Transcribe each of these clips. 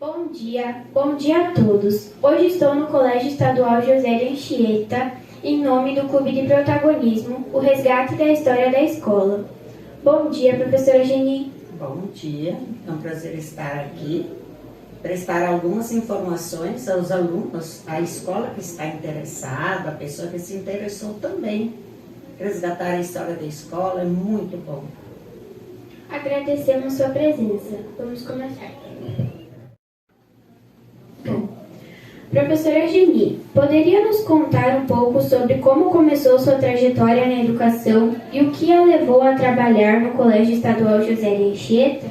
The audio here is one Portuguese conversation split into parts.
Bom dia a todos. Hoje estou no Colégio Estadual José de Anchieta, em nome do Clube de Protagonismo, o resgate da história da escola. Bom dia, professora Geni. Bom dia, é um prazer estar aqui, prestar algumas informações aos alunos, à escola que está interessada, a pessoa que se interessou também. Resgatar a história da escola é muito bom. Agradecemos sua presença. Vamos começar. Professora Geni, poderia nos contar um pouco sobre como começou sua trajetória na educação e o que a levou a trabalhar no Colégio Estadual José de Anchieta?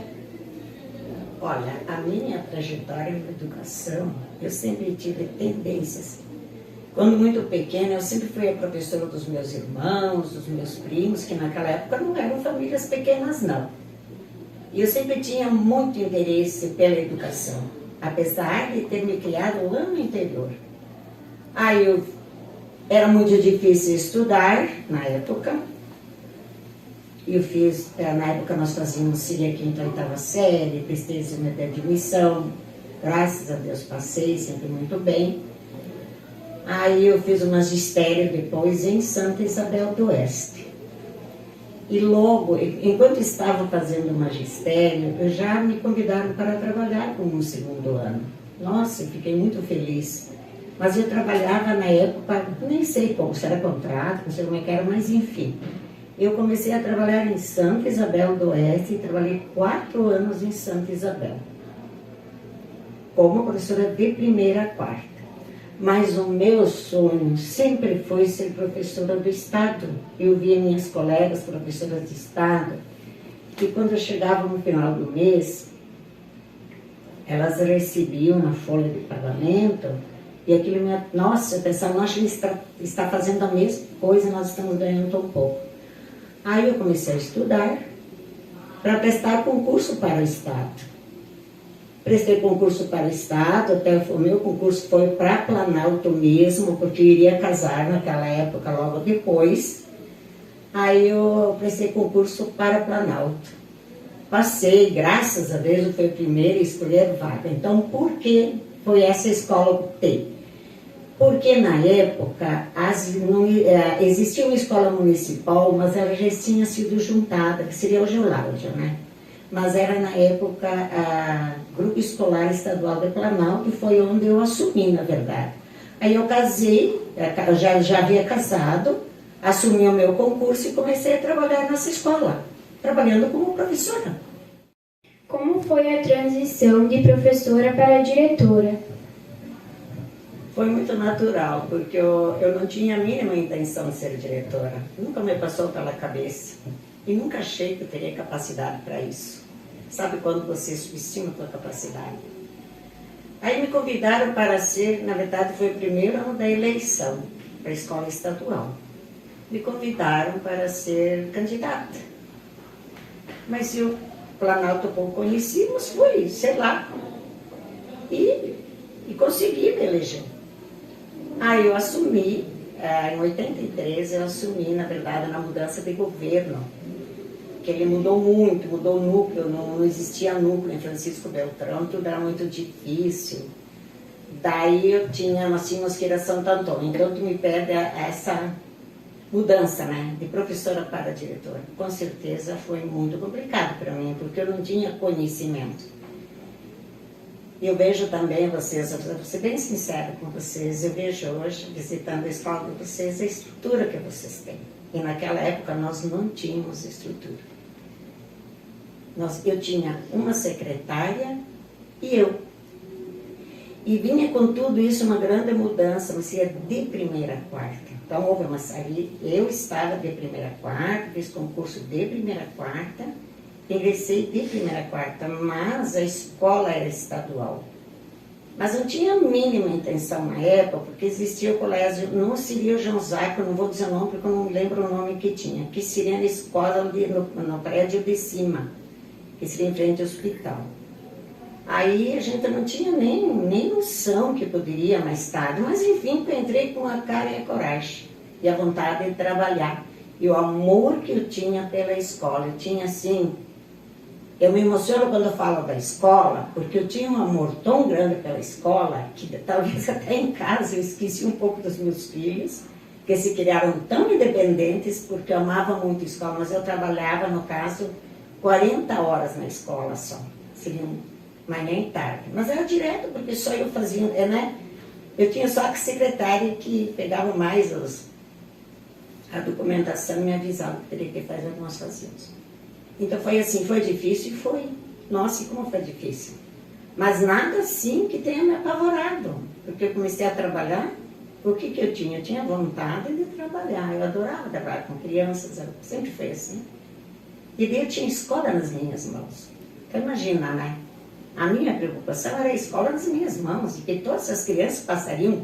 Olha, a minha trajetória na educação, eu sempre tive tendências. Quando muito pequena, eu sempre fui a professora dos meus irmãos, dos meus primos, que naquela época não eram famílias pequenas, não. E eu sempre tinha muito interesse pela educação, apesar de ter me criado o ano anterior. Aí era muito difícil estudar na época. Eu fiz, na época nós fazíamos Síria quinta e oitava série, prestei exame de admissão, graças a Deus passei sempre muito bem. Aí eu fiz o magistério depois em Santa Isabel do Oeste. E logo, enquanto estava fazendo o magistério, já me convidaram para trabalhar como segundo ano. Nossa, eu fiquei muito feliz. Mas eu trabalhava na época, nem sei como, se era contrato, não sei como é que era, mas enfim. Eu comecei a trabalhar em Santa Isabel do Oeste e trabalhei 4 anos em Santa Isabel, como professora de primeira a quarta. Mas o meu sonho sempre foi ser professora do Estado. Eu via minhas colegas professoras de Estado, que quando eu chegava no final do mês, elas recebiam a folha de pagamento, e aquilo me... Nossa, eu pensava, nós está fazendo a mesma coisa e nós estamos ganhando tão pouco. Aí eu comecei a estudar para prestar concurso para o Estado. Prestei concurso para o Estado, até o meu concurso foi para Planalto mesmo, porque eu iria casar naquela época, logo depois. Aí eu prestei concurso para Planalto. Passei, graças a Deus, eu fui a primeira a escolher vaga. Então, por que foi essa escola que optei? Porque na época existia uma escola municipal, mas ela já tinha sido juntada, que seria o Geolaudio, né? Mas era na época a Grupo Escolar Estadual de Planalto, que foi onde eu assumi, na verdade. Aí eu casei, já havia casado, assumi o meu concurso e comecei a trabalhar nessa escola, trabalhando como professora. Como foi a transição de professora para diretora? Foi muito natural, porque eu não tinha a mínima intenção de ser diretora. Nunca me passou pela cabeça. E nunca achei que eu teria capacidade para isso. Sabe quando você subestima a sua capacidade? Aí me convidaram para ser, na verdade foi o primeiro ano da eleição para a escola estadual. Me convidaram para ser candidata. Mas se o Planalto pouco conhecíamos, fui, sei lá. E consegui me eleger. Aí eu assumi, em 83 eu assumi, na verdade, na mudança de governo. Que ele mudou muito, mudou o núcleo, não existia núcleo em Francisco Beltrão, tudo era muito difícil. Daí eu tinha, nós tínhamos que ir a Santo Antônio, então tu me pede essa mudança, né, de professora para diretora. Com certeza foi muito complicado para mim, porque eu não tinha conhecimento. E eu vejo também vocês, eu vou ser bem sincera com vocês, eu vejo hoje, visitando a escola de vocês, a estrutura que vocês têm. E naquela época nós não tínhamos estrutura. Eu tinha uma secretária e eu. E vinha com tudo isso uma grande mudança, mas ia de primeira a quarta. Então houve uma saída, eu estava de primeira a quarta, fiz concurso de primeira a quarta, ingressei de primeira a quarta, mas a escola era estadual. Mas não tinha a mínima intenção na época, porque existia o colégio, não seria o João Zaco, não vou dizer o nome porque eu não lembro o nome que tinha, que seria na escola no prédio de cima, que seria em frente ao hospital. Aí a gente não tinha nem noção que poderia mais tarde, mas enfim, eu entrei com a cara e a coragem, e a vontade de trabalhar. E o amor que eu tinha pela escola, eu tinha assim, Eu me emociono quando eu falo da escola, porque eu tinha um amor tão grande pela escola, que talvez até em casa eu esqueci um pouco dos meus filhos, que se criaram tão independentes, porque eu amava muito a escola, mas eu trabalhava, no caso, 40 horas na escola só, seria manhã e tarde. Mas era direto, porque só eu fazia, né? Eu tinha só a secretária que pegava mais a documentação e me avisava que teria que fazer algumas fazias. Então foi assim, foi difícil e foi. Nossa, e como foi difícil. Mas nada assim que tenha me apavorado. Porque eu comecei a trabalhar, o que eu tinha? Eu tinha vontade de trabalhar. Eu adorava trabalhar com crianças, sempre foi assim. E daí eu tinha escola nas minhas mãos. Então imagina, né? A minha preocupação era a escola nas minhas mãos, e que todas as crianças passariam,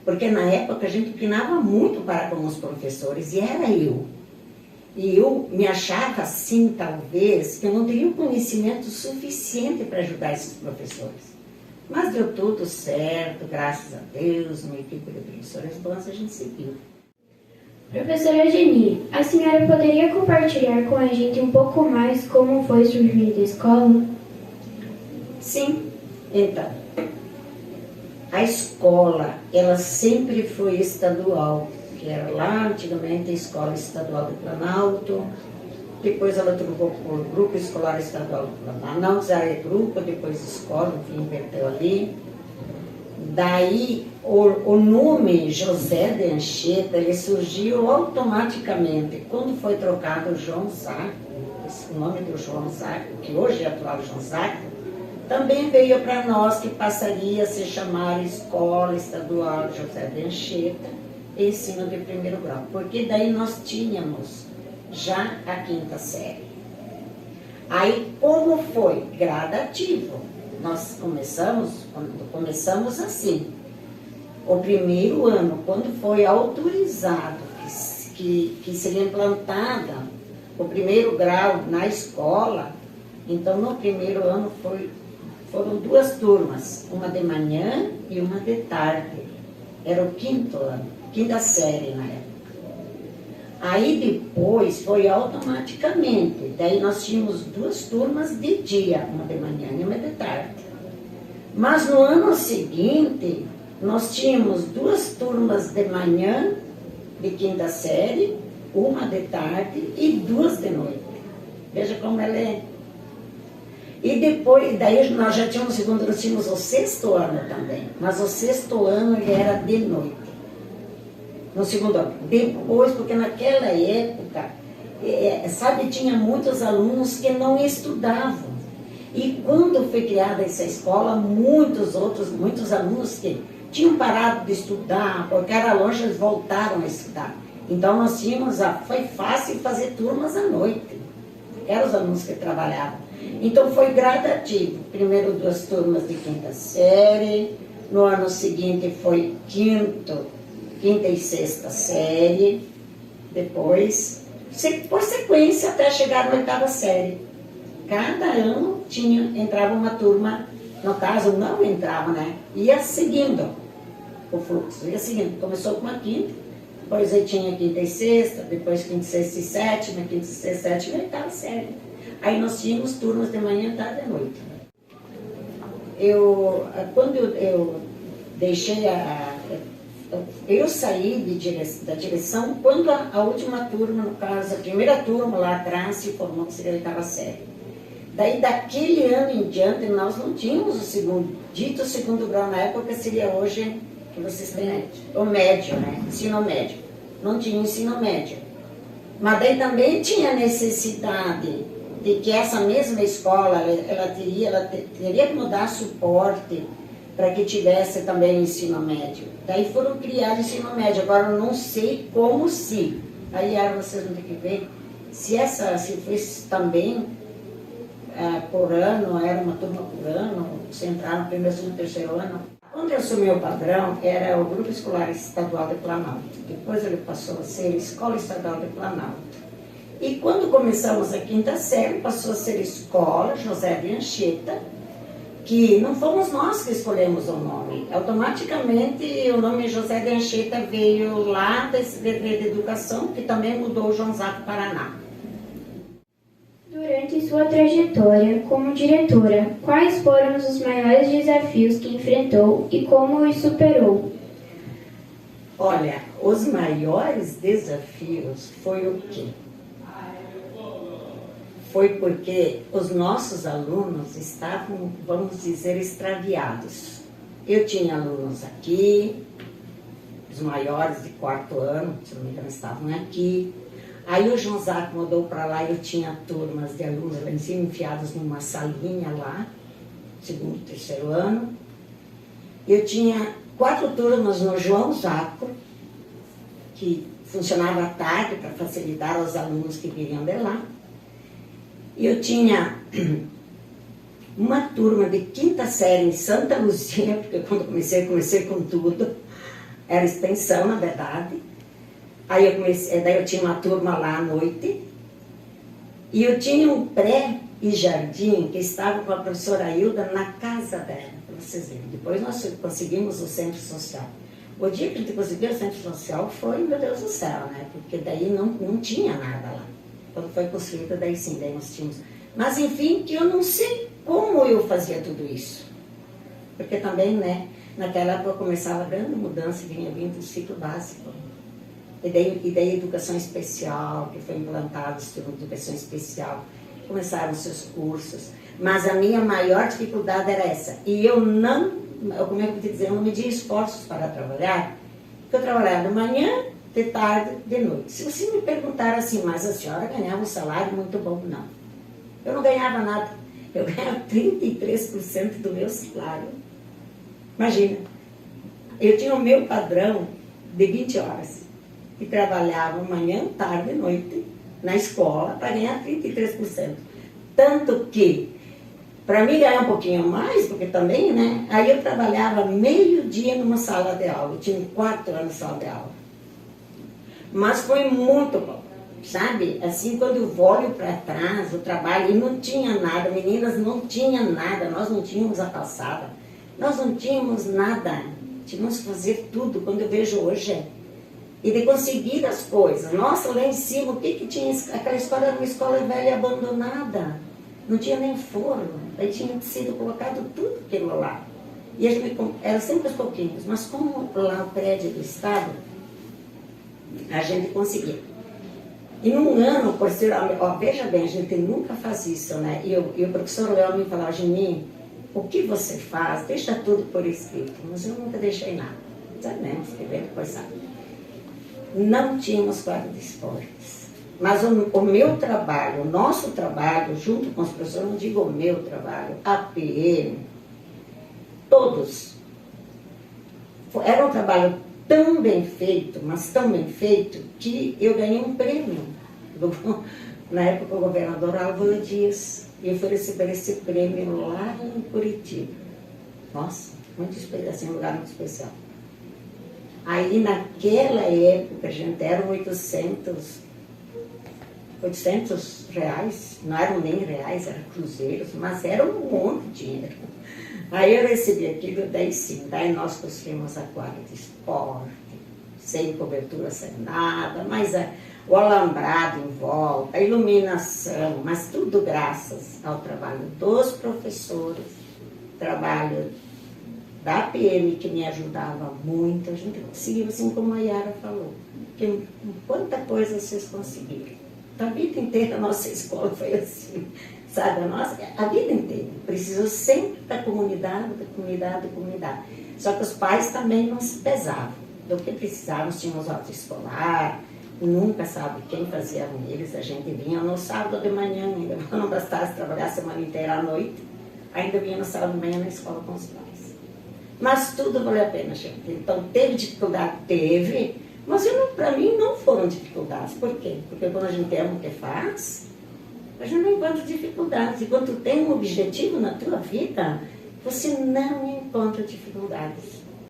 porque na época a gente opinava muito para com os professores, e era eu. E eu me achava assim, talvez, que eu não teria o conhecimento suficiente para ajudar esses professores. Mas deu tudo certo, graças a Deus, uma equipe de professores bons, a gente seguiu. Professora Geni, a senhora poderia compartilhar com a gente um pouco mais como foi sua vida da escola? Sim, então, a escola, ela sempre foi estadual, que era lá antigamente a Escola Estadual do Planalto, depois ela trocou por Grupo Escolar Estadual do Planalto, não já é grupo, depois escola, enfim, inverteu ali. Daí, o nome José de Anchieta, ele surgiu automaticamente, quando foi trocado o João Zacco, o nome do João Zacco, que hoje é atual João Zacco, também veio para nós que passaria a se chamar Escola Estadual José de Anchieta, ensino de primeiro grau, porque daí nós tínhamos já a quinta série. Aí, como foi? Gradativo. Nós começamos assim. O primeiro ano, quando foi autorizado que seria implantada o primeiro grau na escola, então no primeiro ano foram 2 turmas, uma de manhã e uma de tarde. Era o 5º ano, 5ª série na época. Aí depois foi automaticamente, daí nós tínhamos 2 turmas de dia, uma de manhã e uma de tarde. Mas no ano seguinte, nós tínhamos 2 turmas de manhã, de 5ª série, uma de tarde e 2 de noite. Veja como ela é. E depois, daí nós já tínhamos nós tínhamos o 6º ano também, mas o 6º ano ele era de noite. No 2º ano. Depois, porque naquela época, sabe, tinha muitos alunos que não estudavam. E quando foi criada essa escola, muitos alunos que tinham parado de estudar, porque era longe, eles voltaram a estudar. Então nós tínhamos, foi fácil fazer turmas à noite. Eram os alunos que trabalhavam. Então foi gradativo. Primeiro 2 turmas de 5ª série, no ano seguinte foi quinta e 6ª série, depois, por sequência, até chegar na 8ª série. Cada ano entrava uma turma, no caso não entrava, né? Ia seguindo o fluxo, ia seguindo. Começou com a 5ª, depois aí tinha 5ª e 6ª, depois 5ª, 6ª e 7ª, 5ª, 6ª, 7ª e 8ª série. Aí nós tínhamos turmas de manhã, tarde e noite. Quando eu deixei eu saí da direção quando a última turma, no caso, a primeira turma lá atrás se formou, que seria a 8ª série. Daí, daquele ano em diante, nós não tínhamos o dito segundo grau na época, seria hoje, que vocês têm, o médio, né? Ensino médio. Não tinha ensino médio. Mas daí também tinha necessidade de que essa mesma escola, ela teria que mudar suporte para que tivesse também o ensino médio. Daí foram criados o ensino médio. Agora eu não sei como se. Aí vocês vão ter que ver se fosse também por ano, era uma turma por ano, se entrar no primeiro, segundo, terceiro ano. Quando eu assumi o padrão, era o Grupo Escolar Estadual de Planalto. Depois ele passou a ser Escola Estadual de Planalto. E quando começamos a 5ª série, passou a ser Escola José de Anchieta, que não fomos nós que escolhemos o nome. Automaticamente o nome José de Anchieta veio lá da Secretaria de Educação, que também mudou o João Zacco Paraná. Durante Durante sua trajetória como diretora, quais foram os maiores desafios que enfrentou e como os superou? Olha, os maiores desafios foi o quê? Foi porque os nossos alunos estavam, vamos dizer, extraviados. Eu tinha alunos aqui, os maiores de 4º ano, se não me engano, estavam aqui. Aí o João Zac mudou para lá e eu tinha turmas de alunos lá em cima, enfiados numa salinha lá, 2º, 3º ano. Eu tinha 4 turmas no João Zaco, que funcionava à tarde para facilitar aos alunos que viriam de lá. E eu tinha uma turma de 5ª série em Santa Luzia, porque quando comecei com tudo, era extensão, na verdade. Daí eu tinha uma turma lá à noite, e eu tinha um pré e jardim que estava com a professora Hilda na casa dela, para vocês verem. Depois nós conseguimos o centro social. O dia que a gente conseguiu o centro social foi, meu Deus do céu, né? Porque daí não tinha nada lá. Quando foi construída, daí sim, daí nós tínhamos. Mas enfim, que eu não sei como eu fazia tudo isso. Porque também, né, naquela época começava a grande mudança, vinha vindo o ciclo básico. E daí educação especial, que foi implantado o estudo de educação especial. Começaram os seus cursos. Mas a minha maior dificuldade era essa. E eu como é que eu vou te dizer, eu não media esforços para trabalhar. Porque eu trabalhava de manhã, de tarde, de noite. Se você me perguntar assim, mas a senhora ganhava um salário muito bom, não. Eu não ganhava nada. Eu ganhava 33% do meu salário. Imagina, eu tinha o meu padrão de 20 horas. E trabalhava manhã, tarde e noite na escola para ganhar 33%. Tanto que, para mim ganhar um pouquinho mais, porque também, né? Aí eu trabalhava meio-dia numa sala de aula. Eu tinha 4 anos de sala de aula. Mas foi muito bom, sabe? Assim, quando eu olho para trás, o trabalho, e não tinha nada, meninas, não tinha nada, nós não tínhamos a calçada, nós não tínhamos nada, tínhamos que fazer tudo, quando eu vejo hoje, e de conseguir as coisas. Nossa, lá em cima, o que tinha? Aquela escola era uma escola velha e abandonada, não tinha nem forno, aí tinha sido colocado tudo aquilo lá. E a gente, era sempre aos pouquinhos, mas como lá o prédio do Estado, a gente conseguia. E num ano, por ser, veja bem, a gente nunca faz isso, né? E o professor Léo me falava, Geni, o que você faz? Deixa tudo por escrito. Mas eu nunca deixei nada. Sabe mesmo, escrever depois sabe. Não tínhamos quadro de esportes. Mas o meu trabalho, o nosso trabalho, junto com os professores, não digo o meu trabalho, a PM, todos. Era um trabalho tão bem feito, mas tão bem feito, que eu ganhei um prêmio. Na época, o governador Álvaro Dias, e eu fui receber esse prêmio lá em Curitiba. Nossa, muito especial, assim, um lugar muito especial. Aí, naquela época, gente, eram 800 reais, não eram nem reais, eram cruzeiros, mas era um monte de dinheiro. Aí eu recebi aquilo, daí sim, daí nós construímos a quadra de esporte, sem cobertura, sem nada, mas o alambrado em volta, a iluminação, mas tudo graças ao trabalho dos professores, trabalho da PM que me ajudava muito. A gente conseguiu, assim como a Yara falou, que quanta coisa vocês conseguiram. A vida inteira a nossa escola foi assim, sabe? A vida inteira. Precisou sempre da comunidade, da comunidade, da comunidade. Só que os pais também não se pesavam. Do que precisavam, tínhamos autoescolar, nunca sabe quem fazia com eles. A gente vinha no sábado de manhã, ainda não bastasse trabalhar a semana inteira à noite, ainda vinha no sábado de manhã na escola com os pais. Mas tudo valeu a pena, gente. Então, teve dificuldade? Teve, mas para mim não foram dificuldades. Por quê? Porque quando a gente ama o que faz, a gente não encontra dificuldades. E quando tu tem um objetivo na tua vida, você não encontra dificuldades.